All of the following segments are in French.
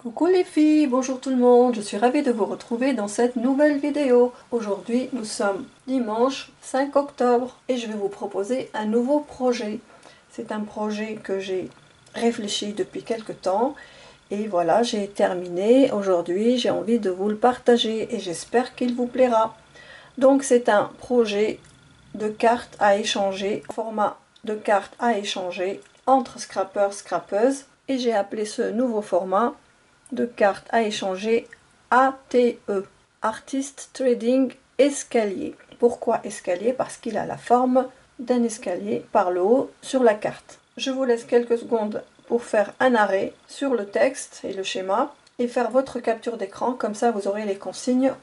Coucou les filles, bonjour tout le monde, je suis ravie de vous retrouver dans cette nouvelle vidéo. Aujourd'hui nous sommes dimanche 5 octobre et je vais vous proposer un nouveau projet. C'est un projet que j'ai réfléchi depuis quelque temps et voilà, j'ai terminé. Aujourd'hui j'ai envie de vous le partager et j'espère qu'il vous plaira. Donc c'est un projet de cartes à échanger, format de cartes à échanger entre scrappeurs, scrappeuses, et j'ai appelé ce nouveau format de cartes à échanger ATE, Artist Trading Escalier. Pourquoi escalier? Parce qu'il a la forme d'un escalier par le haut sur la carte. Je vous laisse quelques secondes pour faire un arrêt sur le texte et le schéma et faire votre capture d'écran, comme ça vous aurez les consignes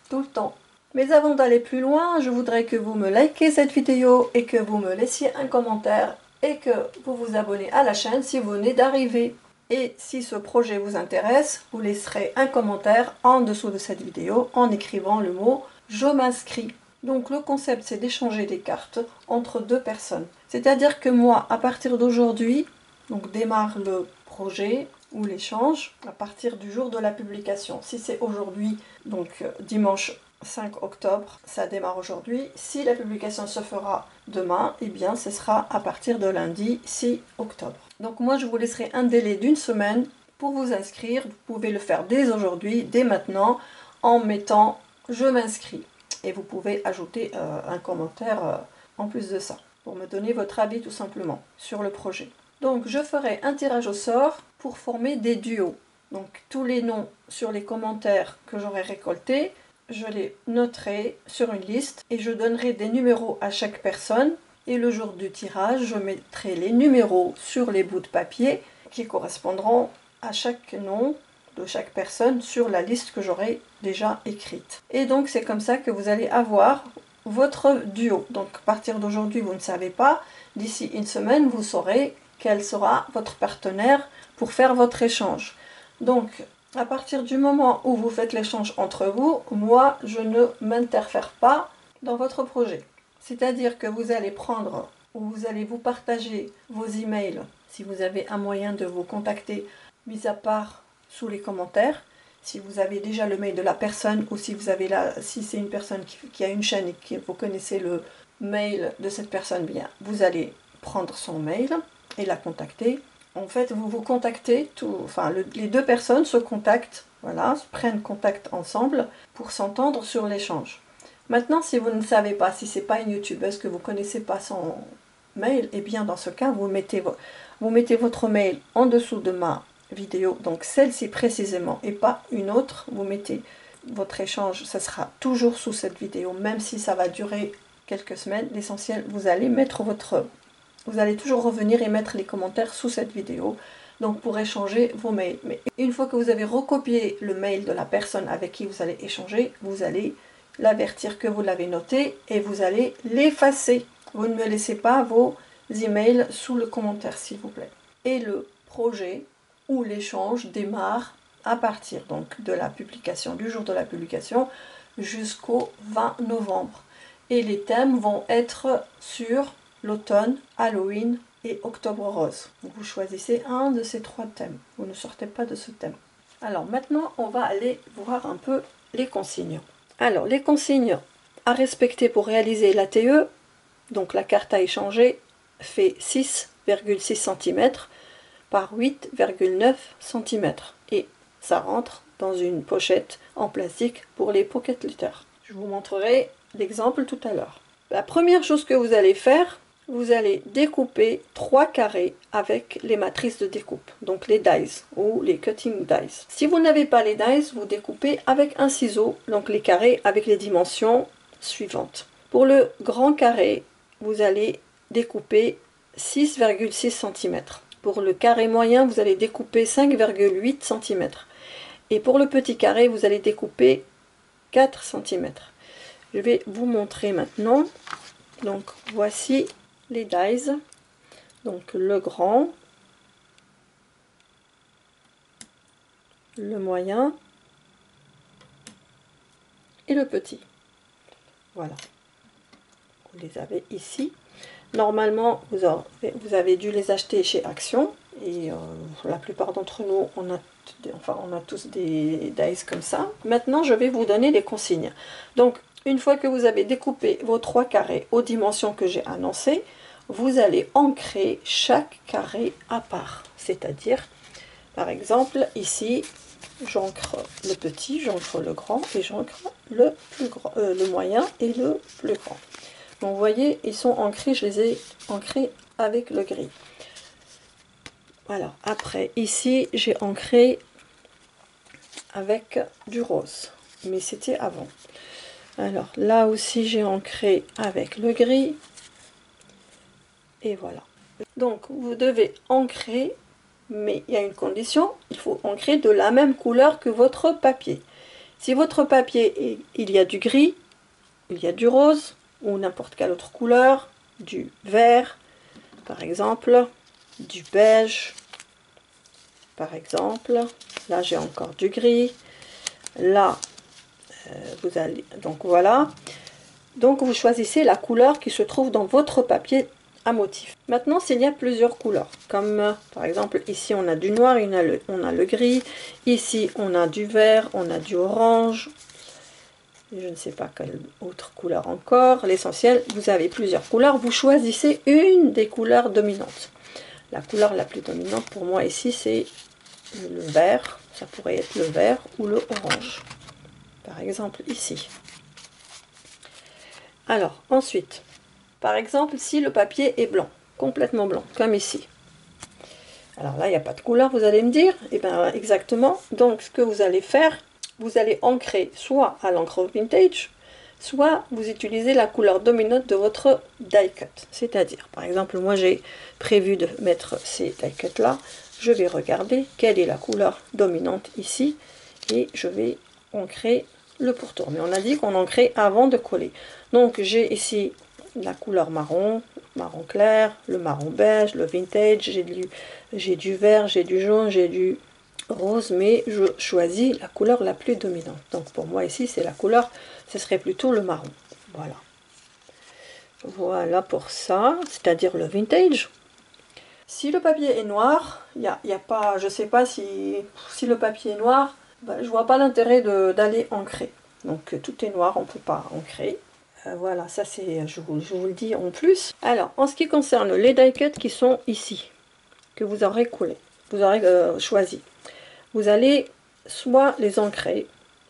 tout le temps. Mais avant d'aller plus loin, je voudrais que vous me likez cette vidéo et que vous me laissiez un commentaire et que vous vous abonnez à la chaîne si vous venez d'arriver. Et si ce projet vous intéresse, vous laisserez un commentaire en dessous de cette vidéo en écrivant le mot « Je m'inscris ». Donc le concept c'est d'échanger des cartes entre deux personnes. C'est-à-dire que moi, à partir d'aujourd'hui, donc démarre le projet ou l'échange à partir du jour de la publication. Si c'est aujourd'hui, donc dimanche 5 octobre, ça démarre aujourd'hui. Si la publication se fera demain, eh bien ce sera à partir de lundi 6 octobre. Donc moi je vous laisserai un délai d'une semaine pour vous inscrire. Vous pouvez le faire dès aujourd'hui, dès maintenant, en mettant « Je m'inscris ». Et vous pouvez ajouter un commentaire en plus de ça, pour me donner votre avis tout simplement sur le projet. Donc je ferai un tirage au sort pour former des duos. Donc tous les noms sur les commentaires que j'aurai récoltés, je les noterai sur une liste et je donnerai des numéros à chaque personne. Et le jour du tirage, je mettrai les numéros sur les bouts de papier qui correspondront à chaque nom de chaque personne sur la liste que j'aurai déjà écrite. Et donc c'est comme ça que vous allez avoir votre duo. Donc à partir d'aujourd'hui, vous ne savez pas. D'ici une semaine, vous saurez quel sera votre partenaire pour faire votre échange. Donc à partir du moment où vous faites l'échange entre vous, moi je ne m'interfère pas dans votre projet. C'est-à-dire que vous allez prendre ou vous allez vous partager vos emails si vous avez un moyen de vous contacter, mis à part sous les commentaires. Si vous avez déjà le mail de la personne ou si vous avez si c'est une personne qui a une chaîne et que vous connaissez le mail de cette personne, bien vous allez prendre son mail et la contacter. En fait, vous vous contactez, les deux personnes se contactent, voilà, prennent contact ensemble pour s'entendre sur l'échange. Maintenant, si vous ne savez pas, si c'est pas une youtubeuse que vous connaissez pas son mail, et bien dans ce cas, vous mettez votre mail en dessous de ma vidéo, donc celle-ci précisément et pas une autre. Vous mettez votre échange, ça sera toujours sous cette vidéo, même si ça va durer quelques semaines. L'essentiel, vous allez toujours revenir et mettre les commentaires sous cette vidéo, donc pour échanger vos mails. Mais une fois que vous avez recopié le mail de la personne avec qui vous allez échanger, vous allez l'avertir que vous l'avez noté et vous allez l'effacer. Vous ne me laissez pas vos emails sous le commentaire, s'il vous plaît. Et le projet ou l'échange démarre à partir donc de la publication, du jour de la publication jusqu'au 20 novembre. Et les thèmes vont être sur l'automne, Halloween et Octobre Rose. Vous choisissez un de ces trois thèmes. Vous ne sortez pas de ce thème. Alors maintenant, on va aller voir un peu les consignes. Alors, les consignes à respecter pour réaliser l'ATE, donc la carte à échanger, fait 6,6 cm par 8,9 cm. Et ça rentre dans une pochette en plastique pour les pocket letters. Je vous montrerai l'exemple tout à l'heure. La première chose que vous allez faire, vous allez découper 3 carrés avec les matrices de découpe, donc les dies ou les cutting dies. Si vous n'avez pas les dies, vous découpez avec un ciseau, donc les carrés avec les dimensions suivantes. Pour le grand carré, vous allez découper 6,6 cm. Pour le carré moyen, vous allez découper 5,8 cm. Et pour le petit carré, vous allez découper 4 cm. Je vais vous montrer maintenant. Donc voici les dies, donc le grand, le moyen et le petit. Voilà, vous les avez ici. Normalement, vous avez dû les acheter chez Action Et la plupart d'entre nous, on a tous des dies comme ça. Maintenant, je vais vous donner les consignes. Donc, une fois que vous avez découpé vos 3 carrés aux dimensions que j'ai annoncées, vous allez ancrer chaque carré à part. C'est-à-dire, par exemple, ici, j'ancre le petit, j'ancre le grand et j'ancre le plus grand, le moyen et le plus grand. Donc, vous voyez, ils sont ancrés, je les ai ancrés avec le gris. Alors, après, ici, j'ai ancré avec du rose, mais c'était avant. Alors, là aussi, j'ai ancré avec le gris. Et voilà. Donc, vous devez ancrer, mais il y a une condition, il faut ancrer de la même couleur que votre papier. Si votre papier, il y a du gris, il y a du rose, ou n'importe quelle autre couleur, du vert, par exemple, du beige, par exemple, là j'ai encore du gris, là vous allez, donc voilà, donc vous choisissez la couleur qui se trouve dans votre papier à motif. Maintenant, s'il y a plusieurs couleurs, comme par exemple ici on a du noir, on a le gris, ici on a du vert, on a du orange, je ne sais pas quelle autre couleur encore, l'essentiel, vous avez plusieurs couleurs, vous choisissez une des couleurs dominantes. La couleur la plus dominante pour moi ici c'est le vert, ça pourrait être le vert ou le orange, par exemple ici. Alors ensuite, par exemple si le papier est blanc, complètement blanc, comme ici. Alors là il n'y a pas de couleur, vous allez me dire, et bien exactement, donc ce que vous allez faire, vous allez ancrer soit à l'encre vintage, soit vous utilisez la couleur dominante de votre die cut. C'est-à-dire, par exemple, moi j'ai prévu de mettre ces die cuts là, je vais regarder quelle est la couleur dominante ici, et je vais ancrer le pourtour. Mais on a dit qu'on ancrait avant de coller. Donc j'ai ici la couleur marron, marron clair, le marron beige, le vintage, j'ai du vert, j'ai du jaune, j'ai du rose, mais je choisis la couleur la plus dominante. Donc pour moi ici c'est la couleur, ce serait plutôt le marron. Voilà. Voilà pour ça, c'est-à-dire le vintage. Si le papier est noir, y a pas, je sais pas si le papier est noir, ben, je vois pas l'intérêt d'aller ancrer. Donc tout est noir, on peut pas ancrer. Voilà, ça c'est, je vous le dis en plus. Alors, en ce qui concerne les die cuts qui sont ici, que vous aurez collé, vous aurez choisi, vous allez soit les ancrer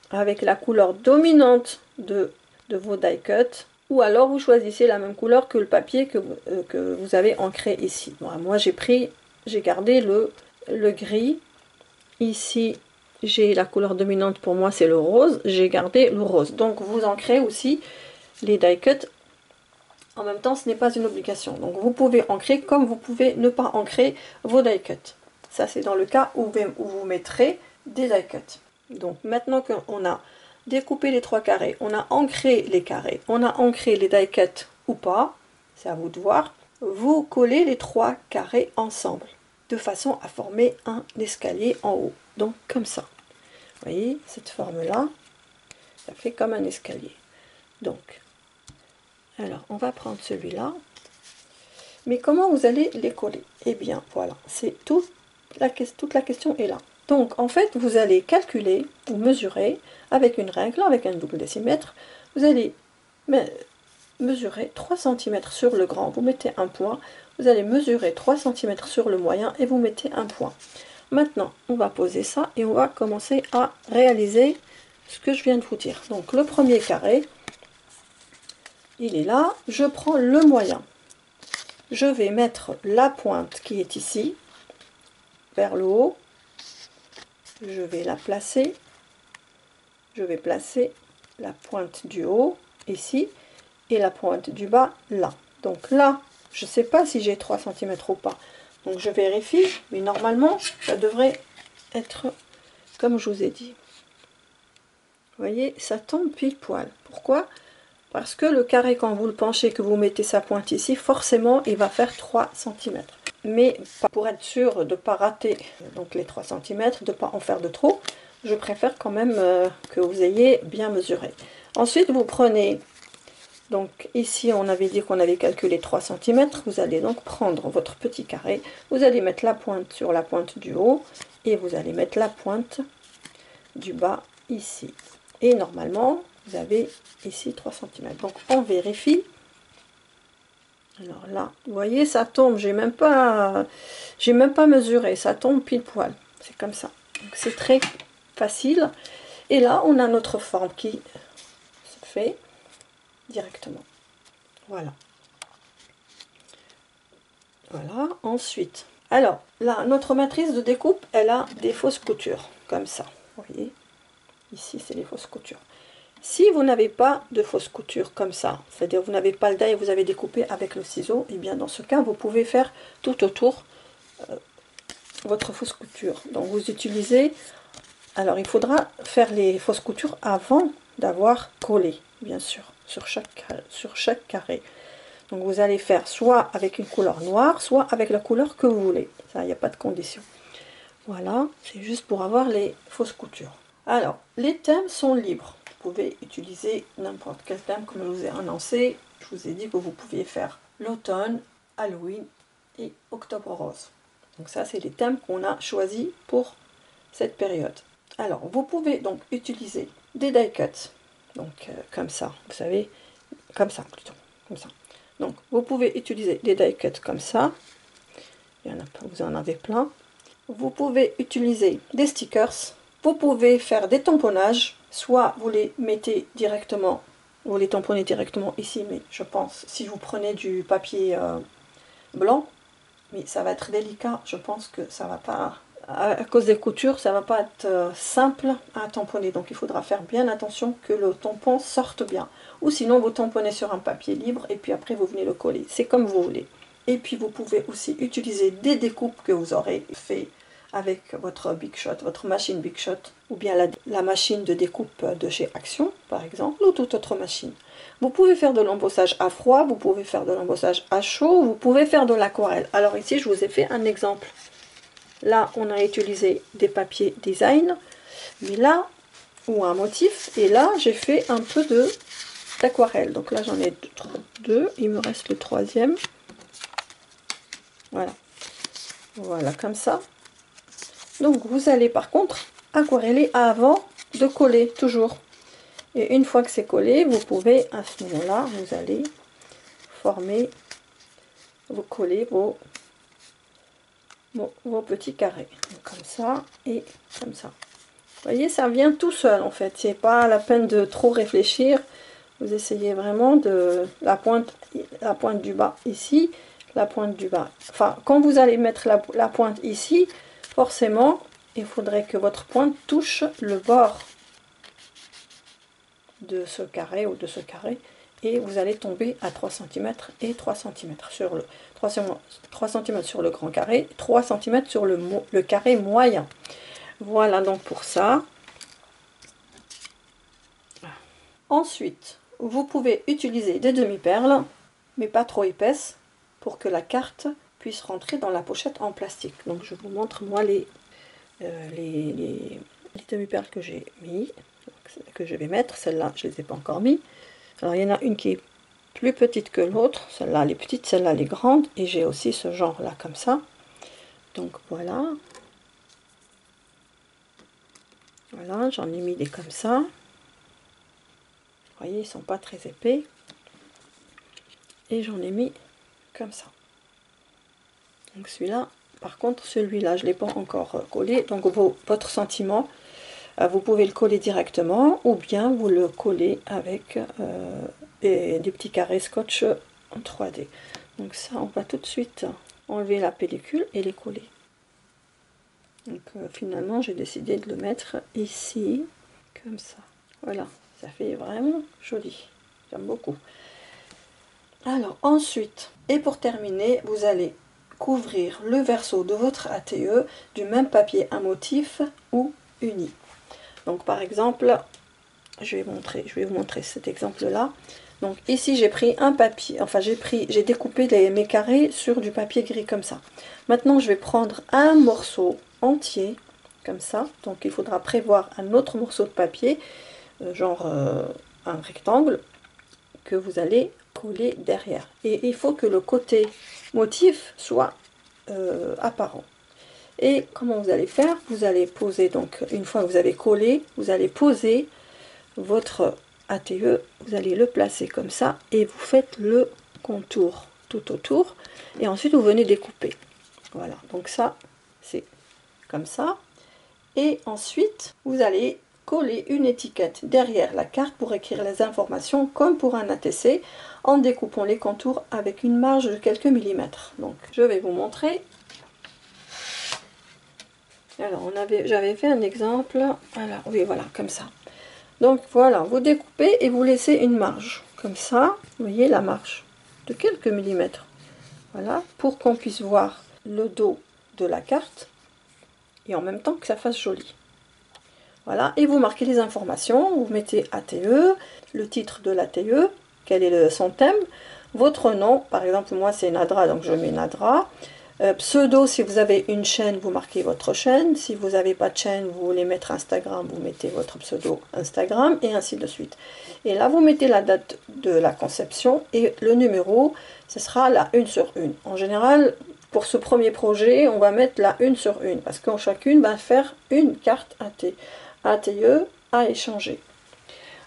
avec la couleur dominante de vos die cuts, ou alors vous choisissez la même couleur que le papier que vous avez ancré ici. Bon, moi j'ai gardé le gris. Ici j'ai la couleur dominante, pour moi c'est le rose, j'ai gardé le rose. Donc vous ancrez aussi les die cuts en même temps, ce n'est pas une obligation. Donc vous pouvez ancrer comme vous pouvez ne pas ancrer vos die cuts. Ça c'est dans le cas où vous mettrez des die cuts. Donc maintenant qu'on a découpé les 3 carrés, on a ancré les carrés, on a ancré les die cuts ou pas, c'est à vous de voir, vous collez les 3 carrés ensemble de façon à former un escalier en haut. Donc comme ça. Vous voyez, cette forme-là, ça fait comme un escalier. Donc, alors on va prendre celui-là. Mais comment vous allez les coller? Eh bien, voilà, c'est toute la question est là. Donc, en fait, vous allez calculer ou mesurer avec une règle, avec un double décimètre. Vous allez mesurer 3 cm sur le grand, vous mettez un point. Vous allez mesurer 3 cm sur le moyen et vous mettez un point. Maintenant, on va poser ça et on va commencer à réaliser ce que je viens de vous dire. Donc, le premier carré, il est là. Je prends le moyen. Je vais mettre la pointe qui est ici, vers le haut. Je vais la placer. Je vais placer la pointe du haut, ici, et la pointe du bas, là. Donc là, je ne sais pas si j'ai 3 cm ou pas. Donc je vérifie, mais normalement, ça devrait être comme je vous ai dit. Vous voyez, ça tombe pile poil. Pourquoi? Parce que le carré, quand vous le penchez, que vous mettez sa pointe ici, forcément, il va faire 3 cm. Mais pour être sûr de ne pas rater donc les 3 cm, de ne pas en faire de trop, je préfère quand même que vous ayez bien mesuré. Ensuite, vous prenez Donc ici, on avait dit qu'on avait calculé 3 cm. Vous allez donc prendre votre petit carré. Vous allez mettre la pointe sur la pointe du haut. Et vous allez mettre la pointe du bas ici. Et normalement, vous avez ici 3 cm. Donc on vérifie. Alors là, vous voyez, ça tombe. J'ai même pas mesuré. Ça tombe pile poil. C'est comme ça. Donc c'est très facile. Et là, on a notre forme qui se fait directement. Voilà. Voilà. Ensuite, alors là, notre matrice de découpe, elle a des fausses coutures, comme ça. Vous voyez, ici, c'est les fausses coutures. Si vous n'avez pas de fausses coutures comme ça, c'est-à-dire vous n'avez pas le die et vous avez découpé avec le ciseau, et bien dans ce cas, vous pouvez faire tout autour votre fausse couture. Donc vous utilisez, alors il faudra faire les fausses coutures avant d'avoir collé, bien sûr, sur chaque carré. Donc vous allez faire soit avec une couleur noire, soit avec la couleur que vous voulez. Ça, il n'y a pas de condition. Voilà, c'est juste pour avoir les fausses coutures. Alors, les thèmes sont libres. Vous pouvez utiliser n'importe quel thème comme je vous ai annoncé. Je vous ai dit que vous pouviez faire l'automne, Halloween et Octobre rose. Donc ça, c'est les thèmes qu'on a choisis pour cette période. Alors, vous pouvez donc utiliser des die cuts. Donc, comme ça, vous savez, comme ça plutôt, comme ça. Donc, vous pouvez utiliser des die cuts comme ça. Il y en a, vous en avez plein. Vous pouvez utiliser des stickers. Vous pouvez faire des tamponnages. Soit vous les mettez directement, vous les tamponnez directement ici, mais je pense, si vous prenez du papier blanc, mais ça va être délicat, je pense que ça va pas, à cause des coutures, ça va pas être simple à tamponner. Donc il faudra faire bien attention que le tampon sorte bien. Ou sinon vous tamponnez sur un papier libre et puis après vous venez le coller. C'est comme vous voulez. Et puis vous pouvez aussi utiliser des découpes que vous aurez fait avec votre Big Shot, votre machine Big Shot, ou bien la machine de découpe de chez Action, par exemple, ou toute autre machine. Vous pouvez faire de l'embossage à froid, vous pouvez faire de l'embossage à chaud, vous pouvez faire de l'aquarelle. Alors ici, je vous ai fait un exemple. Là, on a utilisé des papiers design, mais là, ou un motif, et là, j'ai fait un peu d'aquarelle. Donc là, j'en ai deux, il me reste le troisième. Voilà. Voilà, comme ça. Donc vous allez par contre aquareller avant de coller, toujours. Et une fois que c'est collé, vous pouvez à ce moment-là, vous allez former, vous coller vos petits carrés. Donc, comme ça et comme ça. Vous voyez, ça vient tout seul en fait. C'est pas la peine de trop réfléchir. Vous essayez vraiment de la pointe du bas ici, la pointe du bas. Enfin, quand vous allez mettre la pointe ici, forcément, il faudrait que votre pointe touche le bord de ce carré ou de ce carré. Et vous allez tomber à 3 cm et 3 cm sur le 3 cm sur le grand carré, 3 cm sur le carré moyen. Voilà donc pour ça. Ensuite, vous pouvez utiliser des demi-perles, mais pas trop épaisses, pour que la carte puisse rentrer dans la pochette en plastique. Donc je vous montre moi les demi-perles que j'ai mis, que je vais mettre. Celle-là, je ne les ai pas encore mis. Alors il y en a une qui est plus petite que l'autre, celle-là elle est petite, celle-là elle est grande, et j'ai aussi ce genre là comme ça. Donc voilà. Voilà, j'en ai mis des comme ça. Vous voyez, ils sont pas très épais. Et j'en ai mis comme ça. Donc celui-là, par contre, celui-là, je ne l'ai pas encore collé. Donc votre sentiment, vous pouvez le coller directement, ou bien vous le collez avec des petits carrés scotch en 3D. Donc ça, on va tout de suite enlever la pellicule et les coller. Donc finalement, j'ai décidé de le mettre ici, comme ça. Voilà, ça fait vraiment joli. J'aime beaucoup. Alors ensuite, et pour terminer, vous allez couvrir le verso de votre ATE du même papier à motif ou uni. Donc par exemple, je vais vous montrer cet exemple là. Donc ici j'ai pris un papier, enfin j'ai découpé mes carrés sur du papier gris comme ça. Maintenant je vais prendre un morceau entier comme ça. Donc il faudra prévoir un autre morceau de papier, genre un rectangle, que vous allez coller derrière. Et il faut que le côté motif soit apparent. Et comment vous allez faire? Vous allez poser, donc une fois que vous avez collé, vous allez poser votre ATE, vous allez le placer comme ça et vous faites le contour tout autour et ensuite vous venez découper. Voilà, donc ça c'est comme ça. Et ensuite vous allez coller une étiquette derrière la carte pour écrire les informations comme pour un ATC en découpant les contours avec une marge de quelques millimètres. Donc je vais vous montrer. Alors j'avais fait un exemple, voilà, oui voilà, comme ça. Donc voilà, vous découpez et vous laissez une marge, comme ça, vous voyez la marge, de quelques millimètres. Voilà, pour qu'on puisse voir le dos de la carte, et en même temps que ça fasse joli. Voilà, et vous marquez les informations, vous mettez ATE, le titre de l'ATE, quel est son thème, votre nom, par exemple moi c'est Nadra, donc je mets Nadra. Pseudo, si vous avez une chaîne, vous marquez votre chaîne. Si vous n'avez pas de chaîne, vous voulez mettre Instagram, vous mettez votre pseudo Instagram, et ainsi de suite. Et là, vous mettez la date de la conception et le numéro, ce sera la 1 sur 1. En général, pour ce premier projet, on va mettre la 1 sur 1, parce que chacune va faire une carte ATE à échanger.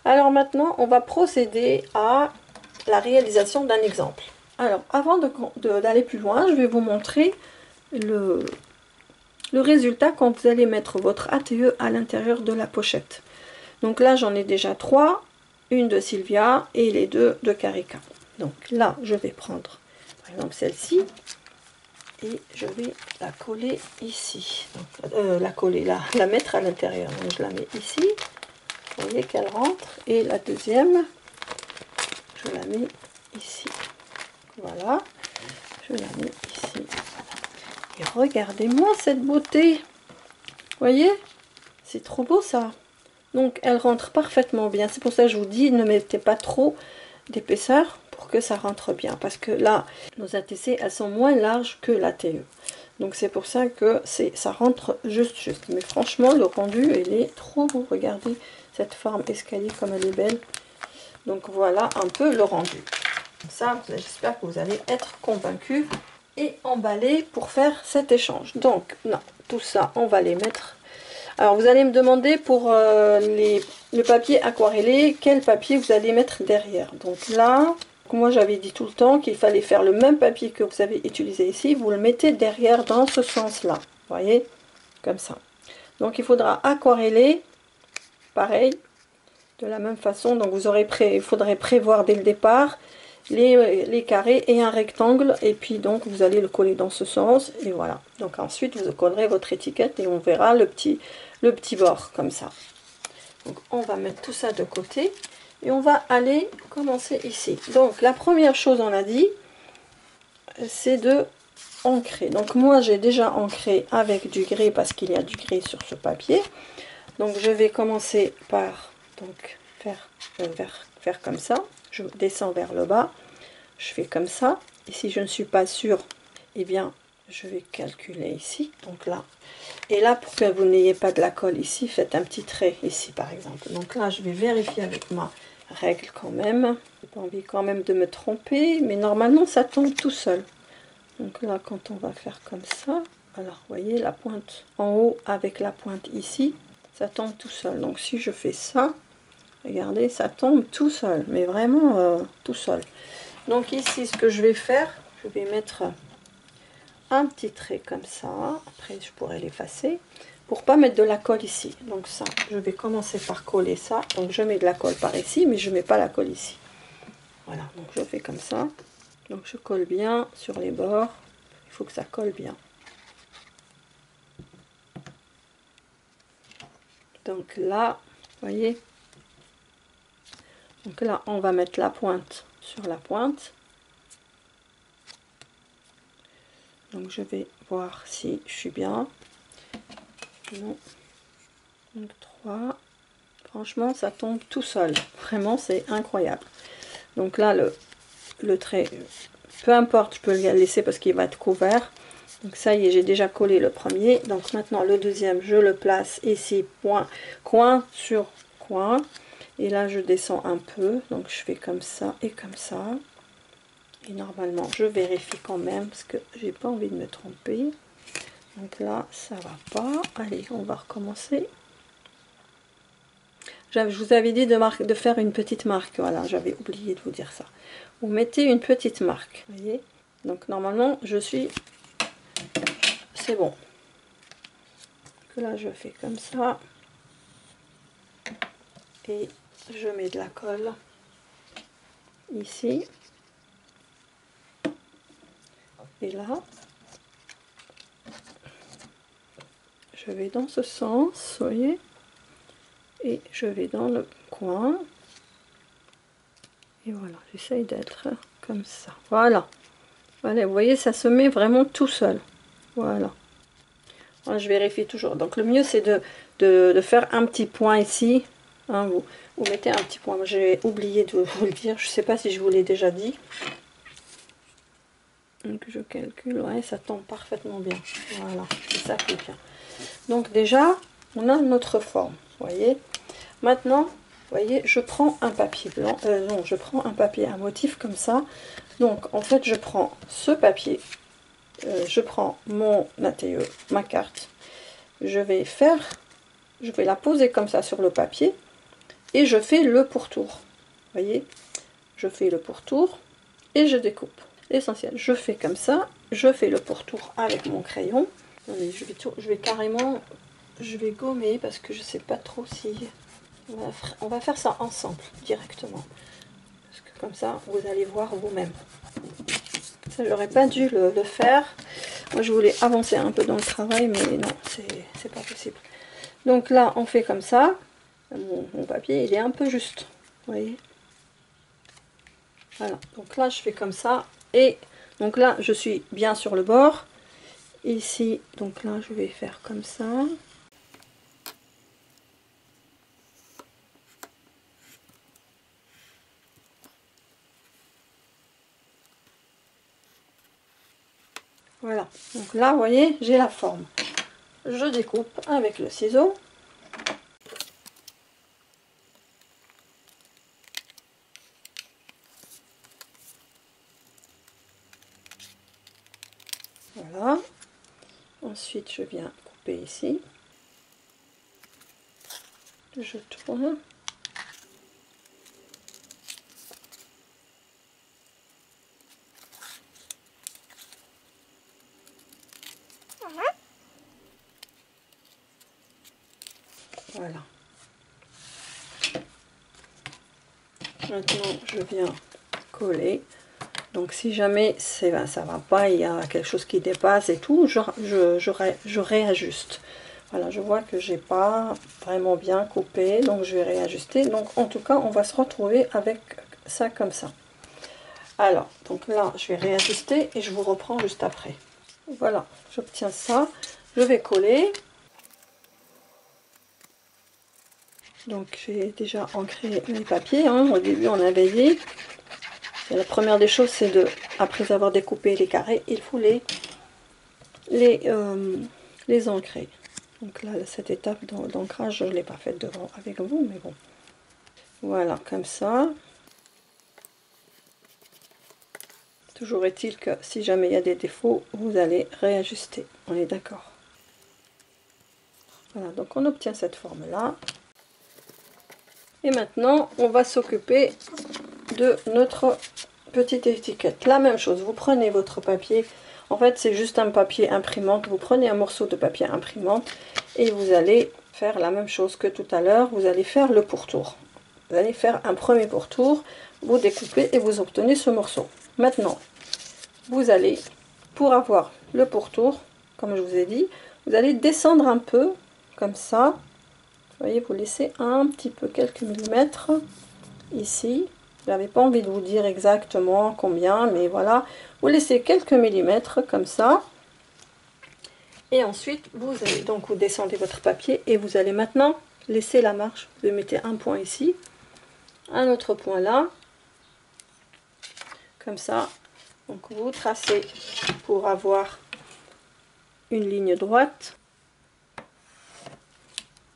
Alors maintenant, on va procéder à la réalisation d'un exemple. Alors, avant d'aller plus loin, je vais vous montrer le résultat quand vous allez mettre votre ATE à l'intérieur de la pochette. Donc là, j'en ai déjà 3, une de Sylvia et les 2 de Karika. Donc là, je vais prendre, par exemple, celle-ci et je vais la coller ici. Donc, la mettre à l'intérieur. Donc je la mets ici. Vous voyez qu'elle rentre. Et la deuxième, je la mets ici. Voilà, je la mets ici. Et regardez-moi cette beauté. Vous voyez? C'est trop beau ça. Donc elle rentre parfaitement bien. C'est pour ça que je vous dis, ne mettez pas trop d'épaisseur pour que ça rentre bien. Parce que là, nos ATC, elles sont moins larges que l'ATE. Donc c'est pour ça que ça rentre juste. Mais franchement, le rendu, il est trop beau. Regardez cette forme escalier comme elle est belle. Donc voilà un peu le rendu. Ça, j'espère que vous allez être convaincus et emballés pour faire cet échange. Donc, non, tout ça, on va les mettre. Alors, vous allez me demander pour le papier aquarellé, quel papier vous allez mettre derrière. Donc là, moi j'avais dit tout le temps qu'il fallait faire le même papier que vous avez utilisé ici. Vous le mettez derrière dans ce sens-là. Vous voyez, comme ça. Donc, il faudra aquareller, pareil, de la même façon. Donc, il faudrait prévoir dès le départ les carrés et un rectangle, et puis donc vous allez le coller dans ce sens, et voilà. Donc ensuite vous collerez votre étiquette et on verra le petit bord comme ça. Donc on va mettre tout ça de côté et on va aller commencer ici. Donc la première chose, on a dit, c'est de ancrer. Donc moi j'ai déjà ancré avec du gris parce qu'il y a du gris sur ce papier. Donc je vais commencer par donc faire comme ça. Je descends vers le bas, je fais comme ça, et si je ne suis pas sûre, eh bien je vais calculer ici, donc là, et là pour que vous n'ayez pas de la colle ici, faites un petit trait ici par exemple. Donc là je vais vérifier avec ma règle quand même, j'ai pas envie quand même de me tromper, mais normalement ça tombe tout seul. Donc là quand on va faire comme ça, alors vous voyez la pointe en haut avec la pointe ici, ça tombe tout seul. Donc si je fais ça, regardez, ça tombe tout seul, mais vraiment tout seul. Donc ici, ce que je vais faire, je vais mettre un petit trait comme ça. Après, je pourrais l'effacer pour pas mettre de la colle ici. Donc ça, je vais commencer par coller ça. Donc je mets de la colle par ici, mais je mets pas la colle ici. Voilà, donc je fais comme ça. Donc je colle bien sur les bords. Il faut que ça colle bien. Donc là, vous voyez. Donc là, on va mettre la pointe sur la pointe. Donc je vais voir si je suis bien. Non. Donc 3. Franchement, ça tombe tout seul. Vraiment, c'est incroyable. Donc là, le trait, peu importe, je peux le laisser parce qu'il va être couvert. Donc ça y est, j'ai déjà collé le premier. Donc maintenant, le deuxième, je le place ici, coin sur coin. Et là je descends un peu, donc je fais comme ça et comme ça. Et normalement je vérifie quand même parce que j'ai pas envie de me tromper. Donc là ça va pas. Allez, on va recommencer. Je vous avais dit de faire une petite marque, voilà, j'avais oublié de vous dire ça. Vous mettez une petite marque, vous voyez. Donc normalement c'est bon. Que là je fais comme ça et je mets de la colle ici et là. Je vais dans ce sens, vous voyez, et je vais dans le coin. Et voilà, j'essaye d'être comme ça. Voilà. Voilà, vous voyez, ça se met vraiment tout seul. Voilà. Voilà, je vérifie toujours. Donc le mieux, c'est de faire un petit point ici. Hein, vous mettez un petit point. J'ai oublié de vous le dire. Je ne sais pas si je vous l'ai déjà dit. Donc je calcule. Ouais, ça tombe parfaitement bien. Voilà, c'est ça qui est bien. Donc déjà, on a notre forme. Vous voyez. Maintenant, vous voyez, je prends un papier blanc. Non, je prends un papier, un motif comme ça. Donc en fait, je prends ce papier. Je prends mon ATE, ma carte. Je vais la poser comme ça sur le papier. Et je fais le pourtour. Vous voyez, je fais le pourtour et je découpe. L'essentiel, je fais comme ça, je fais le pourtour avec mon crayon. Attendez, je vais carrément, je vais gommer parce que je sais pas trop si on va faire ça ensemble directement. Parce que comme ça, vous allez voir vous-même. Ça, j'aurais pas dû le faire. Moi, je voulais avancer un peu dans le travail, mais non, c'est pas possible. Donc là, on fait comme ça. Mon papier, il est un peu juste, vous voyez. Voilà, donc là je fais comme ça, et donc là je suis bien sur le bord, ici, donc là je vais faire comme ça. Voilà, donc là vous voyez, j'ai la forme. Je découpe avec le ciseau. Voilà, ensuite je viens couper ici. Je tourne. Voilà. Maintenant je viens coller. Donc si jamais ça va pas, il y a quelque chose qui dépasse et tout, je réajuste. Voilà, je vois que j'ai pas vraiment bien coupé, donc je vais réajuster. Donc en tout cas, on va se retrouver avec ça comme ça. Alors, donc là, je vais réajuster et je vous reprends juste après. Voilà, j'obtiens ça. Je vais coller. Donc j'ai déjà ancré les papiers, hein. Au début, on avait dit. Et la première des choses, c'est après avoir découpé les carrés, il faut les ancrer. Donc là, cette étape d'ancrage, je ne l'ai pas faite devant avec vous, mais bon. Voilà, comme ça. Toujours est-il que si jamais il y a des défauts, vous allez réajuster. On est d'accord. Voilà, donc on obtient cette forme-là. Et maintenant, on va s'occuper de notre petite étiquette. La même chose, vous prenez votre papier. En fait, c'est juste un papier imprimante. Vous prenez un morceau de papier imprimante et vous allez faire la même chose que tout à l'heure. Vous allez faire le pourtour. Vous allez faire un premier pourtour, vous découpez et vous obtenez ce morceau. Maintenant, vous allez, pour avoir le pourtour, comme je vous ai dit, vous allez descendre un peu, comme ça. Vous voyez, vous laissez un petit peu, quelques millimètres, ici. Je n'avais pas envie de vous dire exactement combien, mais voilà. Vous laissez quelques millimètres, comme ça. Et ensuite, vous descendez votre papier et vous allez maintenant laisser la marge. Vous mettez un point ici, un autre point là, comme ça. Donc vous tracez pour avoir une ligne droite.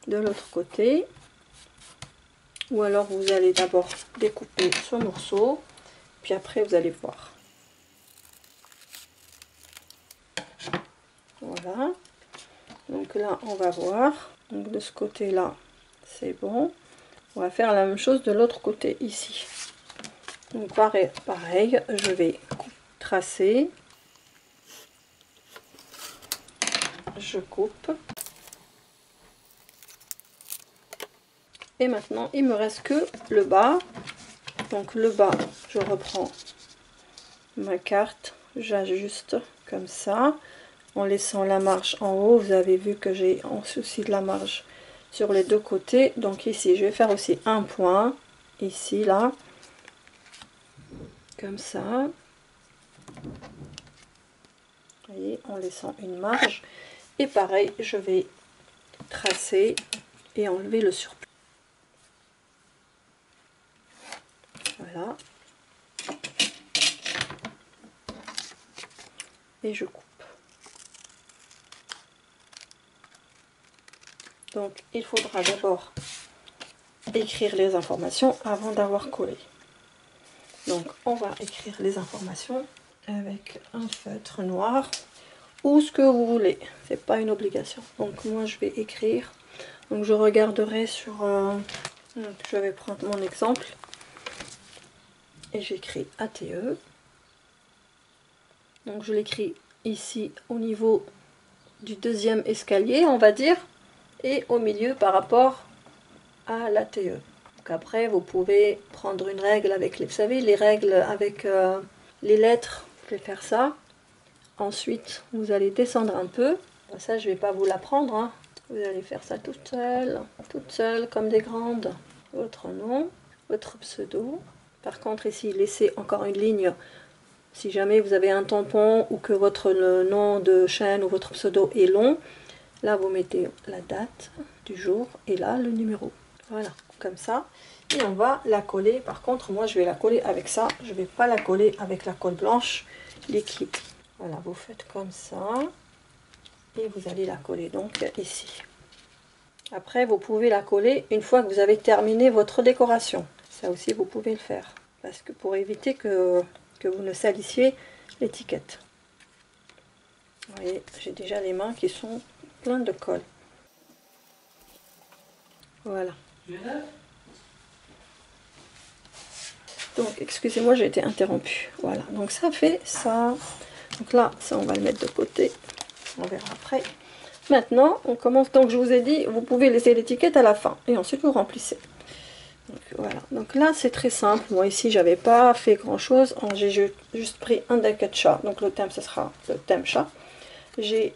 De l'autre côté, Ou alors vous allez d'abord découper ce morceau, puis après vous allez voir. Voilà. Donc là, on va voir. Donc de ce côté-là, c'est bon. On va faire la même chose de l'autre côté ici. Donc pareil, je vais tracer. Je coupe. Et maintenant, il me reste que le bas. Donc le bas, je reprends ma carte, j'ajuste comme ça, en laissant la marge en haut. Vous avez vu que j'ai en souci de la marge sur les deux côtés. Donc ici, je vais faire aussi un point, ici, là, comme ça. Vous voyez, en laissant une marge. Et pareil, je vais tracer et enlever le surplus. Voilà. Et je coupe. Donc il faudra d'abord écrire les informations avant d'avoir collé. Donc on va écrire les informations avec un feutre noir ou ce que vous voulez, c'est pas une obligation. Donc moi je vais écrire, donc je regarderai sur donc je vais prendre mon exemple et j'écris ATE. Donc je l'écris ici au niveau du deuxième escalier, on va dire, et au milieu par rapport à l'ATE. Donc après vous pouvez prendre une règle avec les, vous savez, les règles avec les lettres, vous pouvez faire ça. Ensuite vous allez descendre un peu, ça je vais pas vous l'apprendre, hein. Vous allez faire ça toute seule comme des grandes. Votre nom, votre pseudo. Par contre ici laissez encore une ligne si jamais vous avez un tampon ou que votre nom de chaîne ou votre pseudo est long. Là vous mettez la date du jour et là le numéro. Voilà, comme ça. Et on va la coller. Par contre moi je vais la coller avec ça, je ne vais pas la coller avec la colle blanche liquide. Voilà, vous faites comme ça et vous allez la coller donc ici. Après vous pouvez la coller une fois que vous avez terminé votre décoration. Ça aussi vous pouvez le faire, parce que pour éviter que vous ne salissiez l'étiquette. Vous voyez, j'ai déjà les mains qui sont pleines de colle. Voilà. Donc excusez-moi, j'ai été interrompue. Voilà, donc ça fait ça. Donc là, ça on va le mettre de côté. On verra après. Maintenant, on commence. Donc je vous ai dit, vous pouvez laisser l'étiquette à la fin et ensuite vous remplissez. Donc voilà. Donc là, c'est très simple. Moi ici, j'avais pas fait grand chose. J'ai juste pris un deck de chat. Donc le thème, ce sera le thème chat. J'ai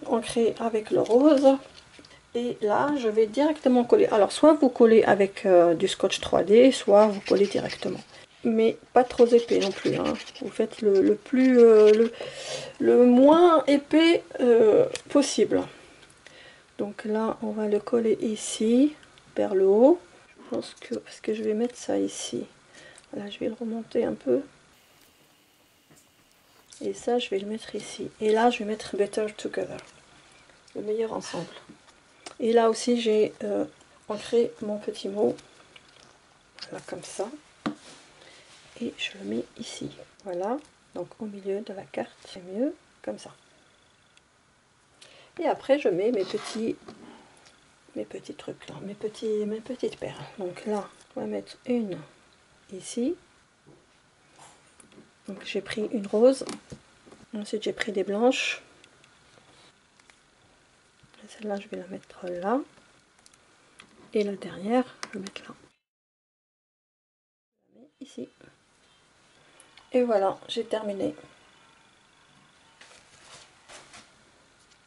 ancré avec le rose. Et là, je vais directement coller. Alors, soit vous collez avec du scotch 3D, soit vous collez directement. Mais pas trop épais non plus, hein. Vous faites le moins épais possible. Donc là, on va le coller ici, vers le haut. Je pense que, parce que je vais mettre ça ici. Voilà, je vais le remonter un peu. Et ça, je vais le mettre ici. Et là, je vais mettre Better Together. Le meilleur ensemble. Et là aussi, j'ai ancré mon petit mot. Voilà, comme ça. Et je le mets ici. Voilà. Donc au milieu de la carte, c'est mieux. Comme ça. Et après, je mets mes petits trucs là. Mes petites perles. Donc là, on va mettre une ici. Donc j'ai pris une rose. Ensuite, j'ai pris des blanches. Celle-là, je vais la mettre là. Et la dernière, je vais mettre là. Ici. Et voilà, j'ai terminé.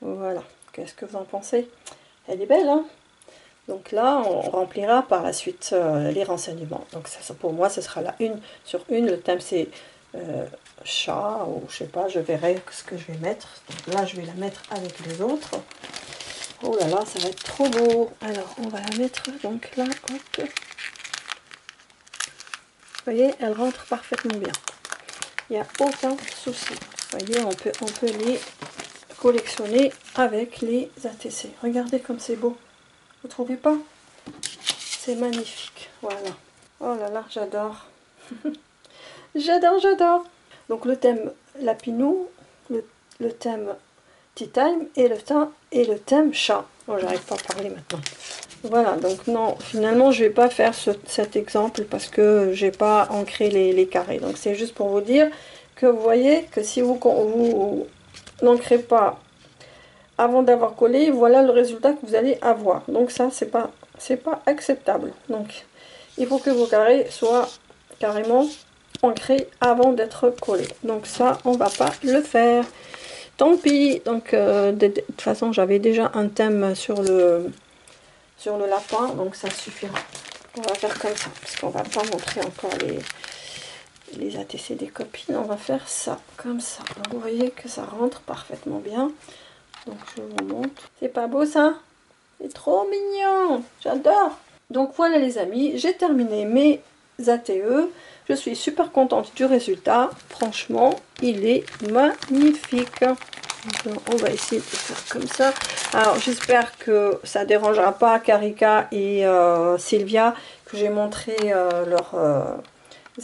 Voilà. Qu'est-ce que vous en pensez? Elle est belle, hein? Donc là, on remplira par la suite les renseignements. Donc ça, pour moi, ce sera la une sur une. Le thème, c'est chat, ou je sais pas, je verrai ce que je vais mettre. Donc là, je vais la mettre avec les autres. Oh là là, ça va être trop beau. Alors, on va la mettre donc là, hop. Vous voyez, elle rentre parfaitement bien. Il n'y a aucun souci. Vous voyez, on peut les collectionner avec les ATC. Regardez comme c'est beau. Vous trouvez pas? c'est magnifique, voilà. Oh là là, j'adore. J'adore, j'adore. Donc le thème Lapinou, le thème Tea Time et le thème chat. Oh, j'arrive pas à parler maintenant. Voilà, donc non, finalement je vais pas faire cet exemple parce que j'ai pas ancré les carrés. Donc c'est juste pour vous dire que vous voyez que si vous n'ancrez pas avant d'avoir collé, voilà le résultat que vous allez avoir. Donc ça, c'est pas acceptable. Donc il faut que vos carrés soient carrément ancrés avant d'être collés. Donc ça, on va pas le faire. Tant pis. Donc de toute façon, j'avais déjà un thème sur le lapin, donc ça suffira. On va faire comme ça, parce qu'on va pas montrer encore les ATC des copines. On va faire ça, comme ça. Donc vous voyez que ça rentre parfaitement bien. Donc je vous montre. C'est pas beau ça? C'est trop mignon. J'adore. Donc voilà les amis, j'ai terminé mes ATE. Je suis super contente du résultat. Franchement, il est magnifique. Donc, on va essayer de faire comme ça. Alors j'espère que ça ne dérangera pas Karika et Sylvia que j'ai montré leurs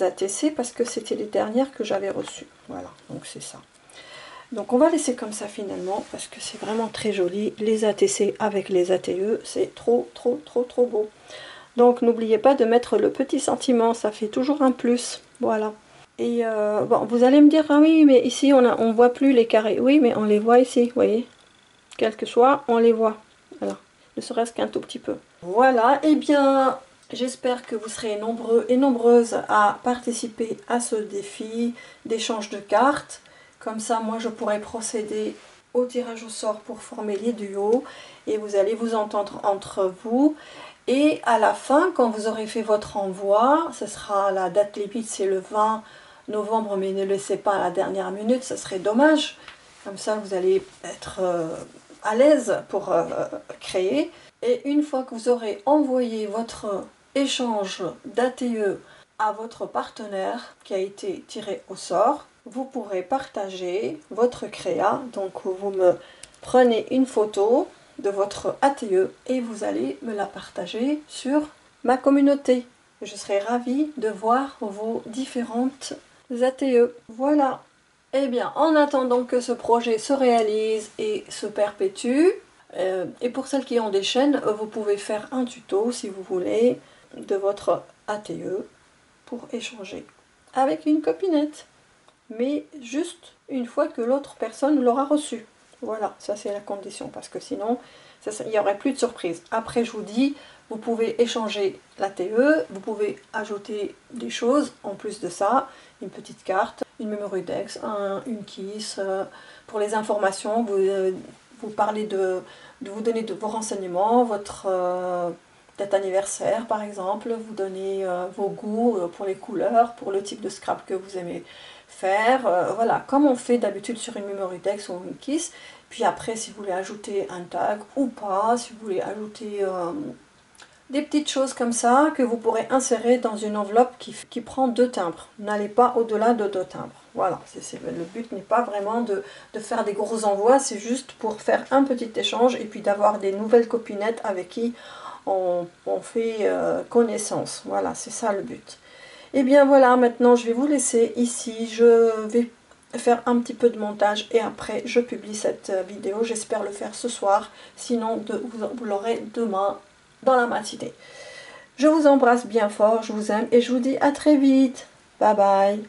ATC parce que c'était les dernières que j'avais reçues. Voilà, donc c'est ça. Donc on va laisser comme ça finalement parce que c'est vraiment très joli. Les ATC avec les ATE, c'est trop beau. Donc n'oubliez pas de mettre le petit sentiment, ça fait toujours un plus. Voilà. Et bon, vous allez me dire, ah oui, mais ici on voit plus les carrés. Oui, mais on les voit ici, vous voyez. Quel que soit, on les voit. Alors, ne serait-ce qu'un tout petit peu. Voilà, et bien, j'espère que vous serez nombreux et nombreuses à participer à ce défi d'échange de cartes. Comme ça, moi, je pourrai procéder au tirage au sort pour former les duos. Et vous allez vous entendre entre vous. Et à la fin, quand vous aurez fait votre envoi, ce sera la date limite, c'est le 20 novembre, mais ne laissez pas à la dernière minute, ça serait dommage. Comme ça, vous allez être à l'aise pour créer. Et une fois que vous aurez envoyé votre échange d'ATE à votre partenaire qui a été tiré au sort, vous pourrez partager votre créa. Donc vous me prenez une photo de votre ATE et vous allez me la partager sur ma communauté. Je serai ravie de voir vos différentes ATE. Voilà. Eh bien, en attendant que ce projet se réalise et se perpétue, et pour celles qui ont des chaînes, vous pouvez faire un tuto, si vous voulez, de votre ATE pour échanger avec une copinette. Mais juste une fois que l'autre personne l'aura reçu. Voilà, ça c'est la condition, parce que sinon, il n'y aurait plus de surprise. Après, je vous dis, vous pouvez échanger l'ATE, vous pouvez ajouter des choses en plus de ça, une petite carte, une mémoridex, une kiss. Pour les informations, vous parlez vous donner de vos renseignements, votre date anniversaire par exemple, vous donnez vos goûts pour les couleurs, pour le type de scrap que vous aimez faire, voilà, comme on fait d'habitude sur une mémoridex ou une kiss. Puis après, si vous voulez ajouter un tag ou pas, si vous voulez ajouter des petites choses comme ça que vous pourrez insérer dans une enveloppe qui prend 2 timbres. N'allez pas au-delà de 2 timbres. Voilà, le but n'est pas vraiment de faire des gros envois, c'est juste pour faire un petit échange et puis d'avoir des nouvelles copinettes avec qui on fait connaissance. Voilà, c'est ça le but. Et bien voilà, maintenant je vais vous laisser ici. Je vais faire un petit peu de montage et après je publie cette vidéo. J'espère le faire ce soir, sinon vous l'aurez demain dans la matinée. Je vous embrasse bien fort, je vous aime et je vous dis à très vite. Bye bye.